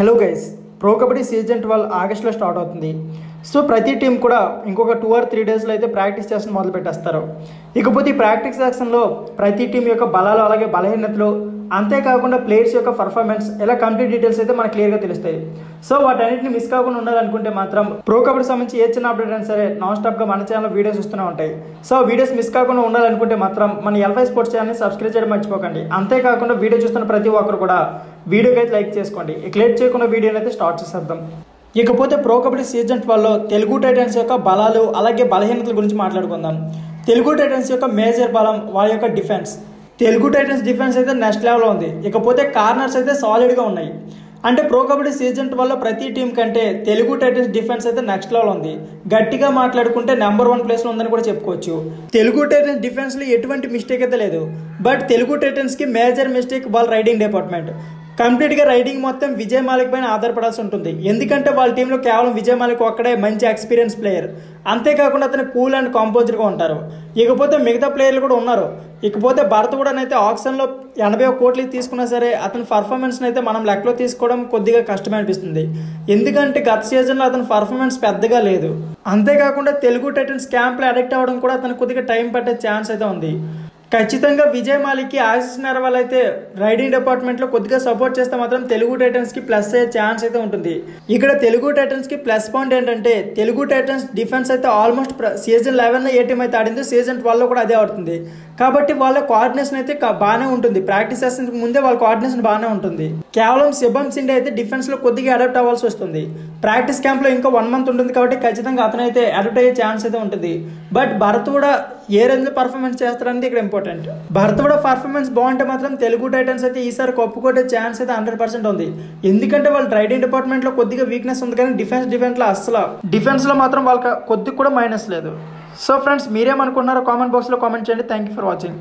Hello guys, pro kabaddi season 12 ఆగస్టులో start అవుతుంది. So ప్రతి టీం కూడా ఇంకొక 2 or 3 డేస్లో అయితే ప్రాక్టీస్ చేసిన మొదలు పెట్టేస్తారు. ఇకపోతే ఈ ప్రాక్టీస్ సెక్షన్లో ప్రతి టీం యొక్క బలాలు అలాగే బలహీనతలు, అంతేకాకుండా ప్లేయర్స్ యొక్క పర్ఫార్మెన్స్ ఇలా కంప్లీట్ డీటెయిల్స్ అయితే మనకు క్లియర్గా తెలుస్తాయి. సో వాటన్నిటిని మిస్ కాకుండా ఉండాలనుకుంటే మాత్రం ప్రో కబడ్డీ సంబంధించి ఏ చిన్న అప్డేట్ అయినా సరే నాన్ స్టాప్గా మన ఛానల్ వీడియోస్ వస్తూనే ఉంటాయి. సో వీడియోస్ మిస్ కాకుండా ఉండాలనుకుంటే మాత్రం మన L5 స్పోర్ట్స్ ఛానల్ని సబ్స్క్రైబ్ చేయడం మర్చిపోకండి. అంతేకాకుండా వీడియో చూస్తున్న ప్రతి ఒక్కరు కూడా వీడియోకి అయితే లైక్ చేసుకోండి. ఇక లేట్ చేయకుండా వీడియోని అయితే స్టార్ట్ చేసేద్దాం. ఇకపోతే ప్రో కబడ్డీ సీజన్ 12లో తెలుగు టైటన్స్ యొక్క బలాలు అలాగే బలహీనతల గురించి మాట్లాడుకుందాం. తెలుగు టైటన్స్ యొక్క మేజర్ బలం వాళ్ళ యొక్క డిఫెన్స్. తెలుగు టైటన్స్ డిఫెన్స్ అయితే నెక్స్ట్ లెవెల్లో ఉంది. ఇకపోతే కార్నర్స్ అయితే సాలిడ్గా ఉన్నాయి. అంటే ప్రో కబడ్డీ సీజన్ 12లో ప్రతి టీం కంటే తెలుగు టైటన్స్ డిఫెన్స్ అయితే నెక్స్ట్ లెవెల్ ఉంది. గట్టిగా మాట్లాడుకుంటే నెంబర్ 1 ప్లేస్లో ఉందని కూడా చెప్పుకోవచ్చు. తెలుగు టైటన్స్ డిఫెన్స్లో ఎటువంటి మిస్టేక్ అయితే లేదు. బట్ తెలుగు టైటన్స్కి మేజర్ మిస్టేక్ వాళ్ళ రైడింగ్ డిపార్ట్మెంట్. కంప్లీట్గా రైడింగ్ మొత్తం విజయ్ మాలిక్ పైన ఆధారపడాల్సి ఉంటుంది. ఎందుకంటే వాళ్ళ టీంలో కేవలం విజయ్ మాలిక్ ఒక్కడే మంచి ఎక్స్పీరియన్స్ ప్లేయర్. అంతేకాకుండా అతను కూల్ అండ్ కాంపోజర్గా ఉంటారు. ఇకపోతే మిగతా ప్లేయర్లు కూడా ఉన్నారు. ఇకపోతే భరత్ కూడా అయితే ఆప్షన్లో 81 కోట్లు తీసుకున్నా సరే అతని పర్ఫార్మెన్స్ని అయితే మనం లెక్కలో తీసుకోవడం కొద్దిగా కష్టమే అనిపిస్తుంది. ఎందుకంటే గత సీజన్లో అతని పర్ఫార్మెన్స్ పెద్దగా లేదు. అంతేకాకుండా తెలుగు టైటన్స్ క్యాంప్లో అడిక్ట్ అవ్వడం కూడా అతనికి కొద్దిగా టైం పట్టే ఛాన్స్ అయితే ఉంది. ఖచ్చితంగా విజయ్ మాలిక్కి ఆశిష్ నర్వాల్ అయితే రైడింగ్ డిపార్ట్మెంట్లో కొద్దిగా సపోర్ట్ చేస్తే మాత్రం తెలుగు టైటన్స్కి ప్లస్ అయ్యే ఛాన్స్ అయితే ఉంటుంది. ఇక్కడ తెలుగు టైటన్స్కి ప్లస్ పాయింట్ ఏంటంటే తెలుగు టైటన్స్ డిఫెన్స్ అయితే ఆల్మోస్ట్ సీజన్ 11లో ఏ టీం అయితే ఆడిందో సీజన్ 12లో కూడా అదే ఆడుతుంది. కాబట్టి వాళ్ళ కోఆర్డినేషన్ అయితే బాగానే ఉంటుంది. ప్రాక్టీస్ సెషన్కి ముందే వాళ్ళ కోఆర్డినేషన్ బాగానే ఉంటుంది. కేవలం శుభం సిండే అయితే డిఫెన్స్లో కొద్దిగా అడాప్ట్ అవ్వాల్సి వస్తుంది. ప్రాక్టీస్ క్యాంప్లో ఇంకా 1 month ఉంటుంది కాబట్టి ఖచ్చితంగా అతనైతే అడాప్ట్ అయ్యే ఛాన్స్ అయితే ఉంటుంది. బట్ భరత్ కూడా ఏ రేంజ్లో పర్ఫార్మెన్స్ చేస్తారనేది ఇక్కడ ఇంపార్టెంట్. భరత్ కూడా పర్ఫార్మెన్స్ బాగుంటే మాత్రం తెలుగు టైటన్స్ అయితే ఈసారి కప్పుకొట్టే ఛాన్స్ అయితే 100% ఉంది. ఎందుకంటే వాళ్ళ రైడింగ్ డిపార్ట్మెంట్లో కొద్దిగా వీక్నెస్ ఉంది, కానీ డిఫెన్స్లో అస్సలు డిఫెన్స్లో మాత్రం వాళ్ళకి కొద్దిగా కూడా మైనస్ లేదు. సో ఫ్రెండ్స్, మీరేమనుకుంటున్నారో కామెంట్ బాక్స్లో కామెంట్ చేయండి. Thank you for watching.